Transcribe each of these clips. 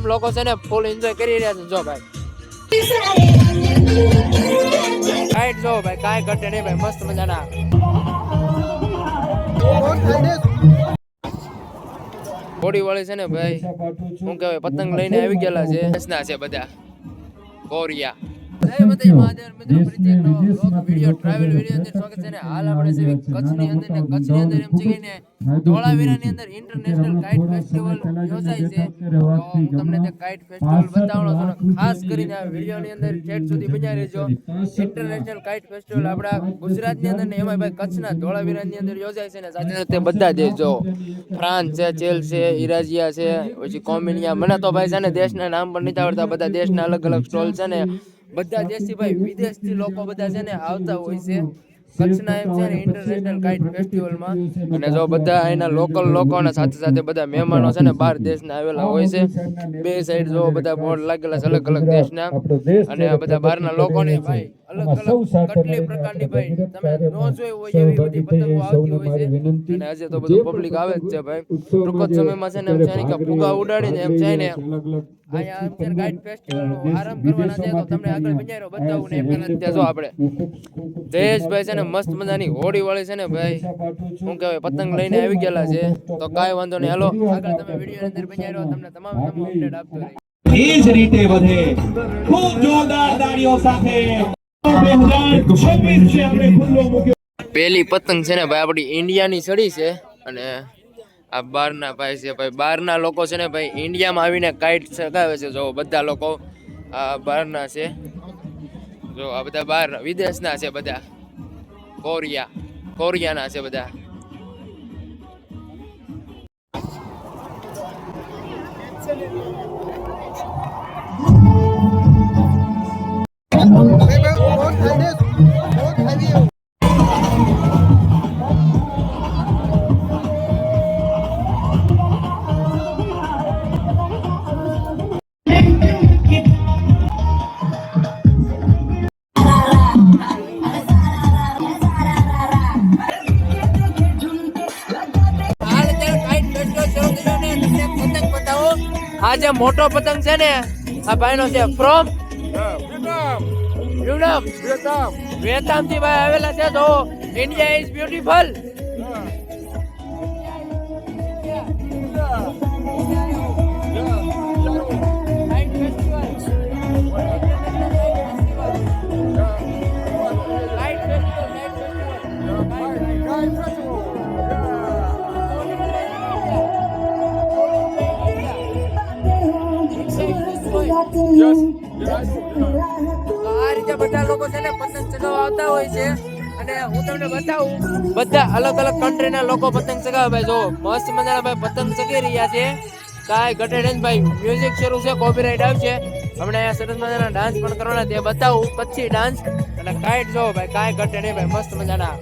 લોકો છે ને ફૂલ એન્જોય કરી રહ્યા છે જો ભાઈ કાઈટ જો ભાઈ કાઈ ઘટે નહીં ભાઈ મસ્ત મજાના હોડી વાળી છે ને ભાઈ શું કહેવાય પતંગ લઈને આવી ગયેલા છે હસના છે બધા કોરિયા જય માતાજી મહાદેવ મિત્રો ફરીથી એક નવો વ્લોગ વિડિયો ટ્રાવેલ વિડિયો અંદર સ્વાગત છે ને હાલ આપણે છે કચ્છની અંદર એમ છે કે ને ધોળાવીરાની અંદર ઇન્ટરનેશનલ કાઇટ ફેસ્ટિવલ યોજાય છે તો હું તમને તે કાઇટ ફેસ્ટિવલ બતાવવાનો છું ખાસ કરીને આ વિડિયોની અંદર છેક સુધી બન્યા રહેજો ઇન્ટરનેશનલ કાઇટ ફેસ્ટિવલ આપણા ગુજરાતની અંદર ને એમાં ભાઈ કચ્છના ધોળાવીરાની અંદર યોજાય છે ને સાથે સાથે બધા દેશ જો ફ્રાન્સ છે ચેલ છે ઇરાજિયા છે પછી કોમિનિયા મને તો ભાઈ છે ને દેશના નામ પણ નથી આવડતા બધા દેશના અલગ અલગ સ્ટોલ છે ને બધા દેશથી ભાઈ વિદેશથી લોકો બધા છે ને આવતા હોય છે કચ્છના એમ છે ને ઇન્ટરનેશનલ કાઇટ ફેસ્ટિવલમાં અને જો બધા અહીંના લોકલ લોકોના સાથે સાથે બધા મહેમાનો છે ને બહાર દેશના આવેલા હોય છે બે સાઈડ જો બધા બોર્ડ લાગેલા છે અલગ અલગ દેશના અને આ બધા બહારના લોકોને ભાઈ અલગ અલગ કેટલી પ્રકારની ભાઈ તમે નો જોઈ હોય એવી બધી પતંગો આવતી હોય છે અને આજે તો બધું પબ્લિક આવે જ છે ભાઈ ટૂંક જ સમયમાં છે ને એમ છે કે ફુગા ઉડાડીને એમ છે ને આયા એમ છે કાઇટ ફેસ્ટિવલનો આરંભ કરવાના છે તો તમને આગળ બિચારો બતાવું ને એ પહેલા ત્યાં જો આપણે જયેશભાઈ છે ને મસ્ત મજાની હોડી વાળી છે ને ભાઈ શું કહેવાય પતંગ લઈને આવી ગયેલા છે તો કાંઈ વાંધો નહીં હાલો આગળ તમે વિડીયોની અંદર બિચારો તમને તમામ અપડેટ આપતો રહી એ જ રીતે વધે ખૂબ જોરદાર તાળીઓ સાથે 2026 છે આપણે ખુલ્લો મૂક્યો પહેલી પતંગ છે ને ભાઈ આપણી ઇન્ડિયાની છડી છે અને આ બહારના ભાઈ છે ભાઈ બહારના લોકો છે ને ભાઈ ઇન્ડિયામાં આવીને કાઇટ ચગાવે છે જો બધા લોકો આ બહારના છે જો આ બધા બહાર વિદેશના છે બધા કોરિયાના છે બધા આ જે મોટો પતંગ છે ને આ ભાઈનો છે ફ્રોમ વિયેતનામ થી ભાઈ આવેલા છે તો ઇન્ડિયા ઇઝ બ્યુટીફુલ આ રીતે બધા લોકો છે ને પતંગ ચગાવવા આવતા હોય છે અને હું તમને બતાવું બધા અલગ અલગ કન્ટ્રીના લોકો પતંગ ચગાવે ભાઈ જો મસ્ત મજાના ભાઈ પતંગ ચગી રહ્યા છે કાંઈ ઘટે નહીં ભાઈ મ્યુઝિક શરૂ છે કોપીરાઇટ આવશે હમણાં અહીંયા સરસ મજાના ડાન્સ પણ કરવાના તે બતાવું કચ્છી ડાન્સ અને કાઈટ જો ભાઈ કાંઈ ઘટે નહીં ભાઈ મસ્ત મજાના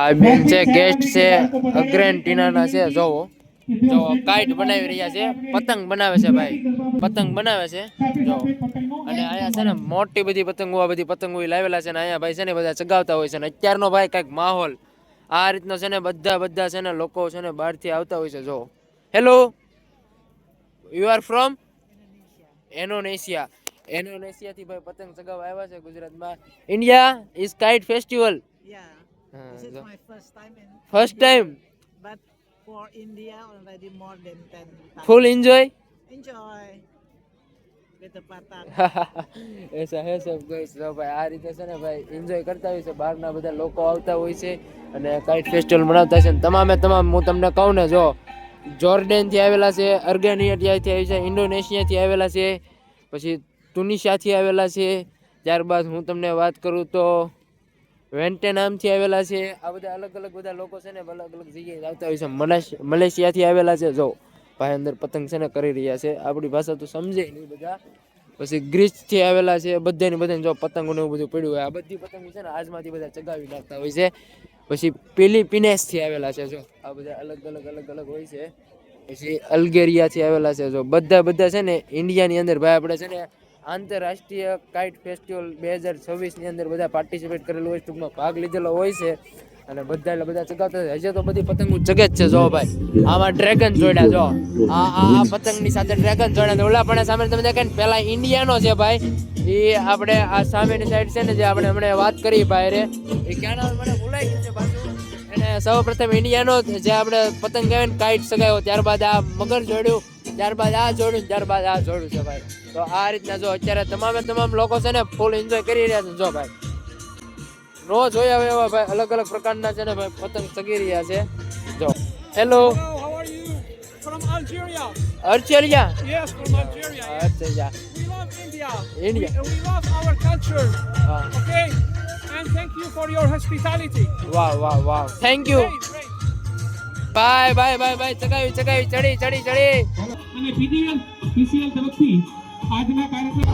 આ બેન છે ગેસ્ટ છે અગ્રેન્ટિનાના છે જોવો જો કાઈટ બનાવી રહ્યા છે પતંગ બનાવે છે ભાઈ પતંગ બનાવે છે જો અને અહીંયા છે ને મોટી બધી પતંગો આ બધી પતંગો લાવેલા છે ને અહીંયા ભાઈ છે ને બધા ચગાવતા હોય છે ને અત્યારનો ભાઈ કંઈક માહોલ આ રીતનો છે ને બધા છે ને લોકો છે ને બહારથી આવતા હોય છે જો hello you are from Indonesia થી ભાઈ પતંગ ચગાવવા આવ્યા છે ગુજરાતમાં India is kite festival This is my first time but for India already more than 10 times. full enjoy with the patang. ऐसा है सब गाइस તો ભાઈ આ રીતે છે ને ભાઈ એન્જોય કરતા હોય છે બહારના બધા લોકો આવતા હોય છે અને કાઇટ ફેસ્ટિવલ મનાવતા છે તમામ હું તમને કહું ને જો જોર્ડન થી આવેલા છે અર્ગેનિયા થી આવી છે ઇન્ડોનેશિયા થી આવેલા છે પછી ટુનિશિયા થી આવેલા છે ત્યારબાદ હું તમને વાત કરું તો વેન્ટેનામથી આવેલા છે આ બધા અલગ અલગ બધા લોકો છે ને અલગ અલગ જગ્યાએ આવતા હોય છે મલેશિયાથી આવેલા છે જો ભાઈ અંદર પતંગ છે ને કરી રહ્યા છે આપણી ભાષા તો સમજે નહીં બધા પછી ગ્રીસથી આવેલા છે બધાને જો પતંગોને એવું બધું પડ્યું હોય આ બધી પતંગો છે ને આજમાંથી બધા ચગાવી નાખતા હોય છે પછી ફિલિપિનેસથી આવેલા છે જો આ બધા અલગ અલગ હોય છે પછી અલ્ગેરિયાથી આવેલા છે. જો બધા છે ને ઇન્ડિયાની અંદર ભાઈ આપણે છે ને આંતરરાષ્ટ્રીય કાઇટ ફેસ્ટિવલ 2026 ની અંદર બધા પાર્ટિસિપેટ કરેલું હોય, ટૂંકમાં ભાગ લીધેલો હોય છે. અને બધા ચગાવતા હજી તો બધી પતંગ ચગે જ છે. જો ભાઈ આમાં ડ્રેગન જોડ્યા, જો આ પતંગની સાથે ડ્રેગન જોડ્યા. ઓલા પણ સામે તમે દેખાય ને પેલા ઇન્ડિયાનો છે ભાઈ, એ આપણે આ સામેની સાઈડ છે ને જે આપણે હમણાં વાત કરી ભાઈ રે, એ ક્યાં મને ભૂલાઈ ગયું છે પાછું. અને સૌ પ્રથમ ઇન્ડિયાનો જે આપણે પતંગ કહેવાય ને કાઇટ સગાવ્યો, ત્યારબાદ આ મગર જોડ્યું, ત્યારબાદ આ જોડ્યું, ત્યારબાદ આ જોડ્યું છે ભાઈ. તો આ રીતના જો અત્યારે તમામ લોકો છે ને ફૂલ એન્જોય કરી રહ્યા છે. જો ભાઈ નો જોયા હોય એવા ભાઈ અલગ પ્રકારના છે ને ભાઈ પતંગ ચગી રહ્યા છે. જો hello, How are you? From Algeria. અર્ચરિયા. Yes, from Algeria. Yes. અર્ચરિયા. We love India. India. We love our culture. હા. Okay. And thank you for your hospitality. Wow thank you. Great, great. બાય ચગાવી ચડી અને પીસીએલ તરફથી આજના કાર્યક્રમ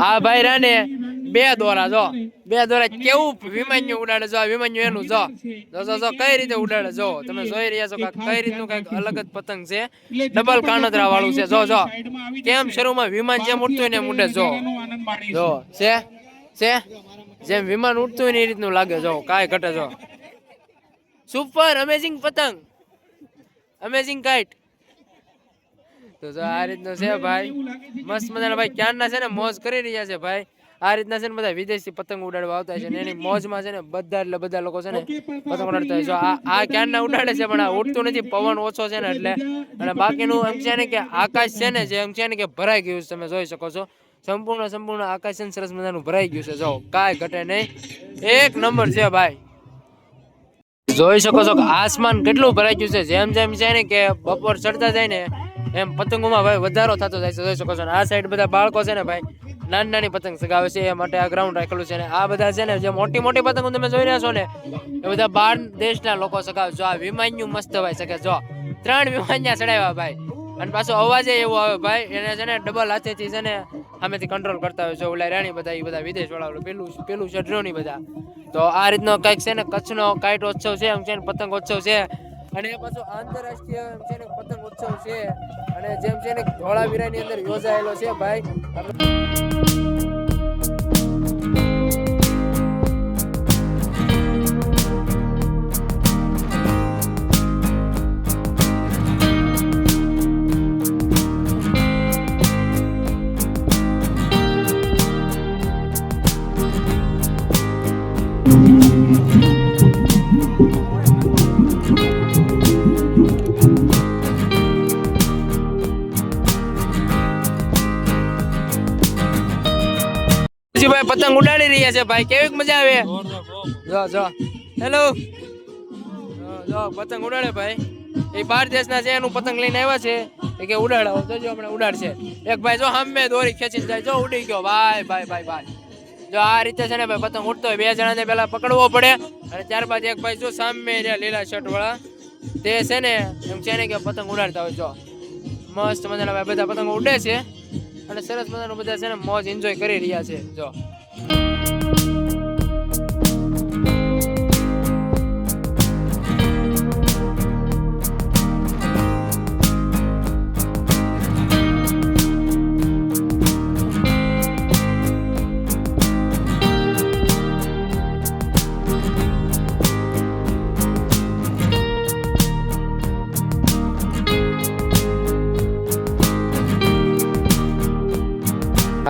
આ ભાઈ રાને બે દોરા કેવું વિમાન્યુ ઉડાડે. જો આ વિમાન્યુ એનું જો કઈ રીતે ઉડાડે. જો તમે જોઈ રહ્યા છો કઈ રીતનું કઈક અલગ જ પતંગ છે, ડબલ કાનતરા વાળું છે. જો કેમ શરૂમાં વિમાન જેમ ઉડતું હોય ને એમ ઉડે. જો છે જેમ વિમાન ઉડતું હોય ને એ રીતનું લાગે. જો કાંઈ ઘટે. જો સુપર અમેઝિંગ પતંગ, અમેઝિંગ કાઇટ. તો જો આ રીતનું છે ભાઈ, મસ્ત મજાના ભાઈ ક્યારના છે ને મોજ કરી રહ્યા છે ભાઈ. આ રીતના છે ને બધા વિદેશી પતંગ ઉડાડવા આવતા છે ને એની મોજમાં છે ને બધા લોકો છે ને પતંગ ઉડાડતા હોય. જો આ ક્યારના ઉડાડે છે પણ આ ઉડતું નથી, પવન ઓછો છે ને એટલે. અને બાકીનું એમ છે ને કે આકાશ છે ને જે એમ છે ને કે ભરાઈ ગયું છે. તમે જોઈ શકો છો સંપૂર્ણ આકાશ છે ને સરસ મજાનું ભરાઈ ગયું છે. જો કાંઈ ઘટે નહીં, એક નંબર છે ભાઈ. જોઈ શકો છો કે આસમાન કેટલું ભરાઈ ગયું છે. જેમ છે ને કે બપોર ચડતા જાય ને એમ પતંગોમાં ભાઈ વધારો થતો જાય છે. જોઈ શકો છો આ સાઈડ બધા બાળકો છે ને ભાઈ નાની પતંગ ચગાવે છે, એ માટે આ ગ્રાઉન્ડ રાખેલું છે. અને આ બધા છે ને જે મોટી પતંગો તમે જોઈ રહ્યા છો ને એ બધા બહાર દેશના લોકો ચગાવે. જો આ વિમાન્યુ મસ્ત ભાઈ શકે. જો 3 વિમાન્યા ચડાવ્યા ભાઈ, અને પાછો અવાજ એવો આવે ભાઈ, એને છે ને ડબલ હાથેથી છે ને સામેથી કંટ્રોલ કરતા હોય છે. ઓલા રાણી બધા એ બધા વિદેશ વાળા પેલું છે ડ્રોની બધા. તો આ રીતનો કંઈક છે ને કચ્છનો કાઇટ ઉત્સવ છે, એમ છે ને પતંગ ઉત્સવ છે. અને એ પાછો આંતરરાષ્ટ્રીય છે ને પતંગ ઉત્સવ છે. અને જેમ છે ને ધોળાવીરાની અંદર યોજાયેલો છે ભાઈ. ભાઈ પતંગ ઉડાડી રહ્યા છે ભાઈ, કેવી મજા આવે. જો હેલો, જો પતંગ ઉડાડે ભાઈ. એ બહાર દેશના છે, એનું પતંગ લઈને આવ્યા છે. એ કે ઉડાડો, જોજો હમણાં ઉડાડશે. એક ભાઈ જો સામે દોરી ખેંચીને જાય, જો ઉડી ગયો ભાઈ. જો આ રીતે છે ને ભાઈ પતંગ ઉડતો હોય 2 જણાને પહેલા પકડવો પડે, અને ત્યારબાદ એક ભાઈ જો સામે લીલા શર્ટ વાળા તે છે ને એમ છે ને કે પતંગ ઉડાડતા હોય. જો મસ્ત મજાના ભાઈ બધા પતંગો ઉડે છે અને સરસ મજાનું બધા છે ને મોજ એન્જોય કરી રહ્યા છે. જો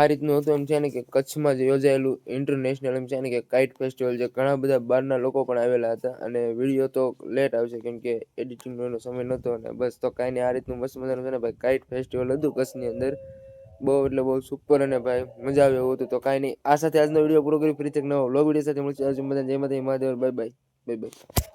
આ રીતનું હતું એમ છે ને કે કચ્છમાં જે યોજાયેલું ઇન્ટરનેશનલ એમ છે ને કે કાઇટ ફેસ્ટિવલ છે, ઘણા બધા બહારના લોકો પણ આવેલા હતા અને વિડીયો તો લેટ આવશે કેમ કે એડિટિંગનો એનો સમય નહોતો અને બસ તો કાંઈ નહીં, આ રીતનું મસ્ત મજાનું છે ને ભાઈ કાઇટ ફેસ્ટિવલ હતું કચ્છની અંદર, બહુ એટલે બહુ સુપર અને ભાઈ મજા આવે એવું હતું. તો કાંઈ નહીં, આ સાથે આજનો વિડીયો પૂરો કરી ફરીથી એક નવો વ્લોગ વિડીયો સાથે મળશે. જય માતાજી Mahadev, bye bye bye bye.